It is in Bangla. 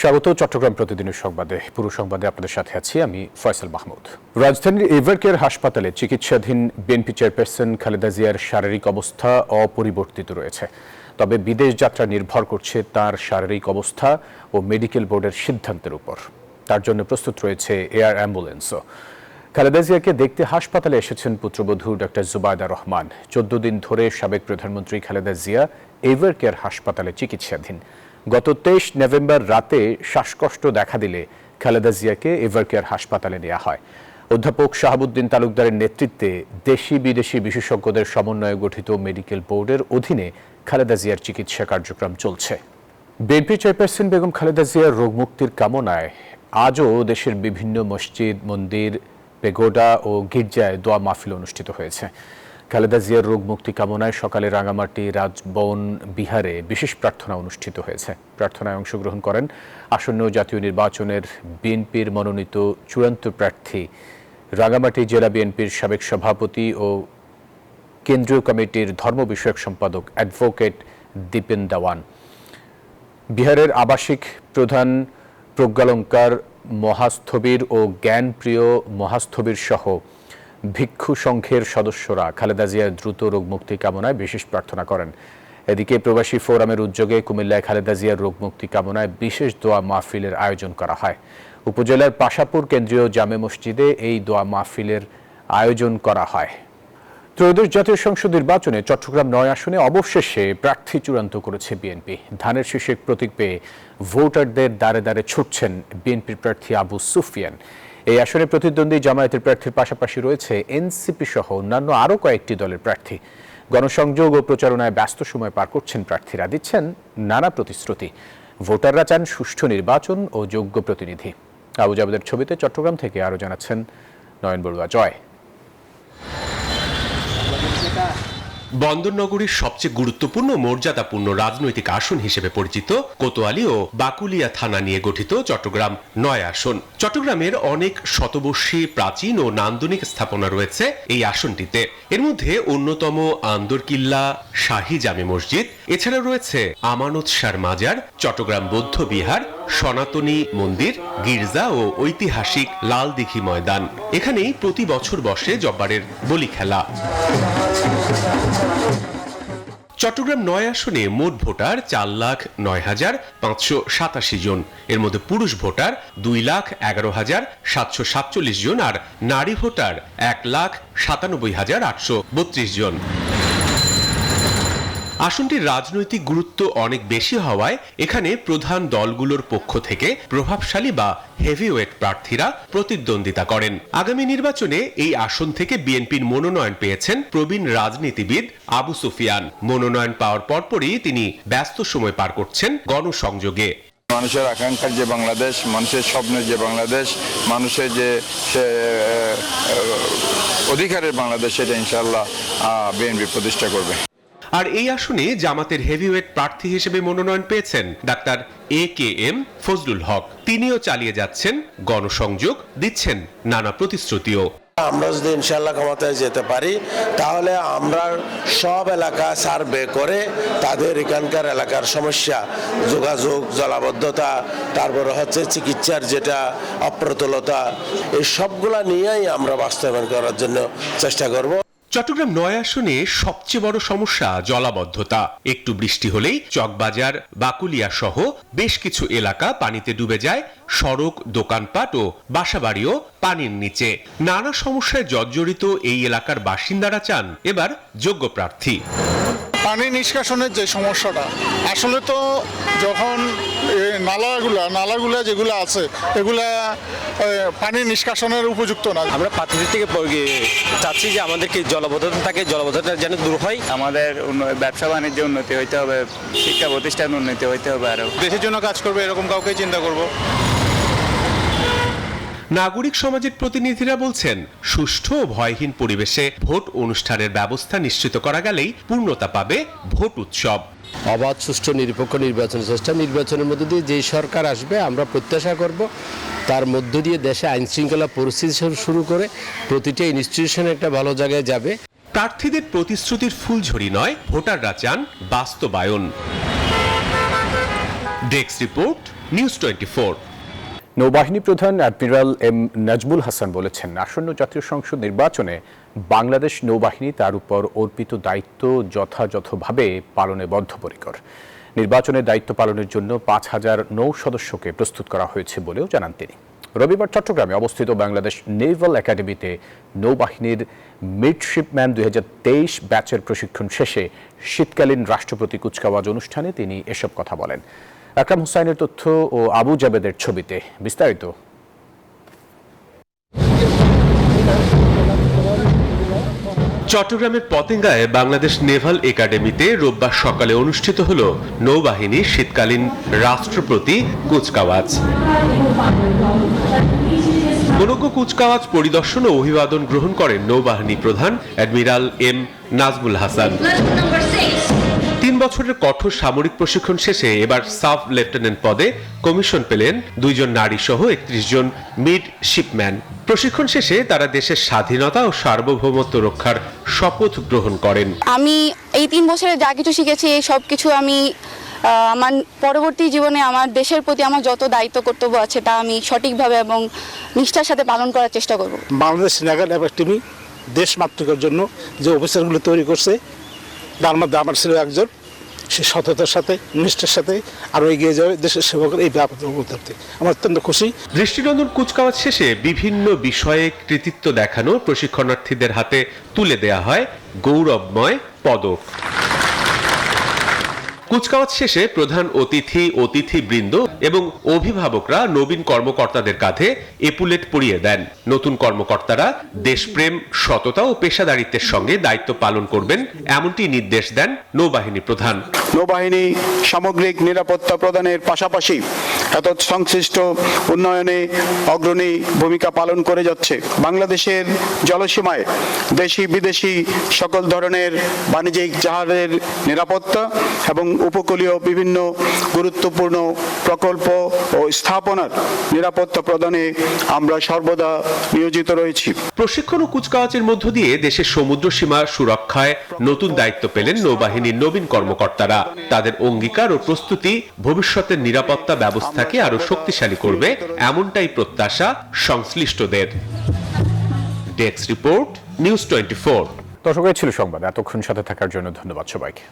স্বাগত চট্টগ্রাম প্রতিদিনের সংবাদে। পুরো সংবাদে আপনাদের সাথে আছি আমি ফয়সাল মাহমুদ। রাজধানীর এভারকেয়ার হাসপাতালে চিকিৎসাধীন বিএনপি চেয়ারপারসন খালেদা জিয়ার শারীরিক অবস্থা অপরিবর্তিত রয়েছে। তবে বিদেশ যাত্রা নির্ভর করছে তার শারীরিক অবস্থা ও মেডিকেল বোর্ডের সিদ্ধান্তের উপর। তার জন্য প্রস্তুত রয়েছে এয়ার অ্যাম্বুলেন্সও। খালেদা জিয়াকে দেখতে হাসপাতালে এসেছেন পুত্রবধূ ডক্টর জুবায়দা রহমান। 14 দিন ধরে সাবেক প্রধানমন্ত্রী খালেদা জিয়া এভারকেয়ার হাসপাতালে চিকিৎসাধীন। গত 23 নভেম্বর রাতে শ্বাসকষ্ট দেখা দিলে খালেদা জিয়াকে এভারকেয়ার হাসপাতালে নেওয়া হয়। অধ্যাপক শাহাবুদ্দিন তালুকদারের নেতৃত্বে দেশি বিদেশি বিশেষজ্ঞদের সমন্বয়ে গঠিত মেডিকেল বোর্ডের অধীনে খালেদা জিয়ার চিকিৎসা কার্যক্রম চলছে। বিএনপি চেয়ারপারসন বেগম খালেদা জিয়ার রোগ মুক্তির কামনায় আজও দেশের বিভিন্ন মসজিদ, মন্দির, পেগোডা ও গির্জায় দোয়া মাহফিল অনুষ্ঠিত হয়েছে। খালেদা জিয়ার রোগ মুক্তি কামনায় সকালে রাঙামাটি রাজবন বিহারে বিশেষ প্রার্থনা অনুষ্ঠিত হয়েছে। প্রার্থনায় অংশগ্রহণ করেন আসন্ন জাতীয় নির্বাচনের বিএনপির মনোনীত চূড়ান্ত প্রার্থী, রাঙামাটি জেলা বিএনপির সাবেক সভাপতি ও কেন্দ্রীয় কমিটির ধর্ম বিষয়ক সম্পাদক অ্যাডভোকেট দীপেন দেওয়ান, বিহারের আবাসিক প্রধান প্রজ্ঞালঙ্কার মহাস্থবির ও জ্ঞানপ্রিয় মহাস্থবির সহ ভিক্ষু সংঘের সদস্যরা খালেদা জিয়ার দ্রুত রোগ মুক্তি কামনায় বিশেষ প্রার্থনা করেন। এদিকে প্রবাসী ফোরামের উদ্যোগে কুমিল্লায় খালেদা জিয়ার রোগ মুক্তি কামনায় বিশেষ দোয়া মাহফিলের আয়োজন করা হয়। উপজেলার পাশাপুর কেন্দ্রীয় জামে মসজিদে এই দোয়া মাহফিলের আয়োজন করা হয়। ত্রয়োদশ জাতীয় সংসদ নির্বাচনে চট্টগ্রাম ৯ আসনে অবশেষে প্রার্থী চূড়ান্ত করেছে বিএনপি। ধানের শীষের প্রতীক পেয়ে ভোটারদের দ্বারে দ্বারে ছুটছেন বিএনপির প্রার্থী আবু সুফিয়ান। এই আসনে প্রতিদ্বন্দ্বী জামায়াতের প্রার্থীর পাশাপাশি রয়েছে এনসিপি সহ অন্যান্য আরও কয়েকটি দলের প্রার্থী। গণসংযোগ ও প্রচারণায় ব্যস্ত সময় পার করছেন প্রার্থীরা, দিচ্ছেন নানা প্রতিশ্রুতি। ভোটাররা চান সুষ্ঠু নির্বাচন ও যোগ্য প্রতিনিধি। আবু জাবেদের ছবিতে চট্টগ্রাম থেকে আরও জানাচ্ছেন নয়ন বড়ুয়া জয়। বন্দর নগরীর সবচেয়ে গুরুত্বপূর্ণ মর্যাদাপূর্ণ রাজনৈতিক আসন হিসেবে পরিচিত কোতোয়ালি ও বাকুলিয়া থানা নিয়ে গঠিত চট্টগ্রাম ৯ আসন। চট্টগ্রামের অনেক শতবর্ষী প্রাচীন ও নান্দনিক স্থাপনা রয়েছে এই আসনটিতে। এর মধ্যে অন্যতম আন্দরকিল্লা, শাহী জামে মসজিদ, এছাড়া রয়েছে আমানত শাহর মাজার, চট্টগ্রাম বৌদ্ধ বিহার, সনাতনী মন্দির, গির্জা ও ঐতিহাসিক লালদিঘি ময়দান। এখানেই প্রতি বছর বসে জব্বারের বলি খেলা। চট্টগ্রাম ৯ আসনে মোট ভোটার ৪,০৯,৫৮৭ জন। এর মধ্যে পুরুষ ভোটার ২,১১,৭৪৭ জন আর নারী ভোটার ১,৯৭,৮৩২ জন। আসনটির রাজনৈতিক গুরুত্ব অনেক বেশি হওয়ায় এখানে প্রধান দলগুলোর পক্ষ থেকে প্রভাবশালী বা হেভিওয়েট প্রার্থীরা প্রতিদ্বন্দ্বিতা করেন। আগামী নির্বাচনে এই আসন থেকে বিএনপির মনোনয়ন পেয়েছেন প্রবীণ রাজনীতিবিদ আবু সুফিয়ান। মনোনয়ন পাওয়ার পরপরই তিনি ব্যস্ত সময় পার করছেন গণসংযোগে। মানুষের আকাঙ্ক্ষার যে বাংলাদেশ, মানুষের স্বপ্নের যে বাংলাদেশ, মানুষের যে অধিকারের বাংলাদেশ, সেটা ইনশাআল্লাহ বিএনপি প্রতিষ্ঠা করবে। আর এই আসনে জামাতের হেভিওয়েট প্রার্থী হিসেবে মনোনয়ন পেয়েছেন ডাক্তার AKM ফজলুল হক। তিনিও চালিয়ে যাচ্ছেন গণসংযোগ, দিচ্ছেন নানা প্রতিশ্রুতিও। আমরা যদি ইনশাআল্লাহ ক্ষমতায় যেতে পারি তাহলে আমরা সব এলাকা সার্ভে করে তাদের এখানকার এলাকার সমস্যা, যোগাযোগ, জলাবদ্ধতা, তারপরে হচ্ছে চিকিৎসার যেটা অপ্রতুলতা, এই সবগুলা নিয়েই আমরা বাস্তবায়ন করার জন্য চেষ্টা করব। চট্টগ্রাম ৯ আসনে সবচেয়ে বড় সমস্যা জলাবদ্ধতা। একটু বৃষ্টি হলেই চকবাজার, বাকুলিয়া সহ বেশ কিছু এলাকা পানিতে ডুবে যায়। সড়ক, দোকানপাট ও বাসাবাড়িও পানির নিচে। নানা সমস্যায় জর্জরিত এই এলাকার বাসিন্দারা চান এবার যোগ্য প্রার্থী। পানি নিষ্কাশনের যে সমস্যাটা, আসলে তো যখন নালাগুলা যেগুলো আছে এগুলা পানি নিষ্কাশনের উপযুক্ত না। আমরা প্রার্থীদের থেকে চাচ্ছি যে আমাদেরকে জলাবদ্ধতা থাকে, জলাবদ্ধতা যেন দূর হয়। আমাদের ব্যবসা বাণিজ্য উন্নতি হইতে হবে, শিক্ষা প্রতিষ্ঠান উন্নতি হইতে হবে, আরো দেশের জন্য কাজ করবে এরকম কাউকে চিন্তা করব। নাগরিক সমাজের প্রতিনিধিরা বলছেন, সুষ্ঠু ও ভয়হীন পরিবেশে ভোট অনুষ্ঠানের ব্যবস্থা নিশ্চিত করা গেলেই পূর্ণতা পাবে ভোট উৎসব। অবাধ, সুষ্ঠু, নিরপেক্ষ নির্বাচনের মধ্য দিয়ে যেই সরকার আসবে আমরা প্রত্যাশা করব তার মধ্য দিয়ে দেশে আইন শৃঙ্খলা পরিস্থিতি শুরু করে প্রতিটা ইনস্টিটিউশন একটা ভালো জায়গায় যাবে। প্রার্থীদের প্রতিশ্রুতির ফুলঝড়ি নয়, ভোটাররা চান বাস্তবায়ন। Desk report, news 24। নৌবাহিনী প্রধান অ্যাডমিরাল এম নাজমুল হাসান বলেছেন, আসন্ন জাতীয় সংসদ নির্বাচনে বাংলাদেশ নৌবাহিনী তার উপর অর্পিত দায়িত্ব যথাযথভাবে পালনে বদ্ধপরিকর। নির্বাচনের দায়িত্ব পালনের জন্য ৫,০০০ নৌ সদস্যকে প্রস্তুত করা হয়েছে বলেও জানান তিনি। রবিবার চট্টগ্রামে অবস্থিত বাংলাদেশ নেভাল একাডেমিতে নৌবাহিনীর মিডশিপম্যান ২০২৩ ব্যাচের প্রশিক্ষণ শেষে শীতকালীন রাষ্ট্রপতি কুচকাওয়াজ অনুষ্ঠানে তিনি এসব কথা বলেন। আকরাম হুসাইনের তথ্য ও আবু জাবেদের ছবিতে বিস্তারিত। চট্টগ্রামের পতেঙ্গায় বাংলাদেশ নেভাল একাডেমিতে রোববার সকালে অনুষ্ঠিত হল নৌবাহিনীর শীতকালীন রাষ্ট্রপতি কুচকাওয়াজ। মনোজ্ঞ কুচকাওয়াজ পরিদর্শন ও অভিবাদন গ্রহণ করেন নৌবাহিনী প্রধান অ্যাডমিরাল এম নাজমুল হাসান। ৩ বছরের কঠোর সামরিক প্রশিক্ষণ শেষে এবার সাব লেফটেন্যান্ট পদে কমিশন পেলেন ২ জন নারী সহ ৩১ জন মিডশিপম্যান। প্রশিক্ষণ শেষে তারা দেশের স্বাধীনতা ও সার্বভৌমত্ব রক্ষার শপথ গ্রহণ করেন। আমি এই ৩ বছরে যা কিছু শিখেছি এই সব কিছু আমি আমার পরবর্তী জীবনে আমার দেশের প্রতি আমার যত দায়িত্ব কর্তব্য আছে তা আমি সঠিকভাবে এবং নিষ্ঠার সাথে পালন করার চেষ্টা করব। বাংলাদেশ নেভাল একাডেমি দেশ মাতৃকার জন্য যে অফিসারগুলো তৈরি করছে তার মধ্যে আমার ছিল একজন, সে সততার সাথে নিষ্ঠার সাথে আরও এগিয়ে যাবে দেশের সেবা করে এই ব্যাপারে আমার অত্যন্ত খুশি। দৃষ্টিনন্দন কুচকাওয়াজ শেষে বিভিন্ন বিষয়ে কৃতিত্ব দেখানো প্রশিক্ষণার্থীদের হাতে তুলে দেয়া হয় গৌরবময় পদক। কুচকাওয়াজ শেষে প্রধান অতিথিবৃন্দ এবং অভিভাবকরা নবীন কর্মকর্তাদের কাঁধে এপুলেট পরিয়ে দেন। নতুন কর্মকর্তারা দেশপ্রেম, সততা ও পেশাদারিত্বের সঙ্গে দায়িত্ব পালন করবেন এমনটি নির্দেশ দেন নৌবাহিনী প্রধান। নৌবাহিনী সামগ্রিক নিরাপত্তা প্রদানের পাশাপাশি এত সংশ্লিষ্ট উন্নয়নে অগ্রণী ভূমিকা পালন করে যাচ্ছে। বাংলাদেশের জলসীমায় দেশি বিদেশি সকল ধরনের বাণিজ্যিক জাহাজের নিরাপত্তা এবং উপকূলীয় বিভিন্ন গুরুত্বপূর্ণ প্রকল্প ও স্থাপনার নিরাপত্তা প্রদানে আমরা সর্বদা নিয়োজিত রয়েছি। প্রশিক্ষণ ও কুচকাওয়াজের মধ্য দিয়ে দেশের সমুদ্র সীমা সুরক্ষায় নতুন দায়িত্ব পেলেন নৌবাহিনীর নবীন কর্মকর্তারা। তাদের অঙ্গীকার ও প্রস্তুতি ভবিষ্যতের নিরাপত্তা ব্যবস্থাকে আরো শক্তিশালী করবে, এমনটাই প্রত্যাশা সংশ্লিষ্টদের। Desk report, news 24। দর্শক, ছিল সংবাদ। এতক্ষণ সাথে থাকার জন্য ধন্যবাদ সবাইকে।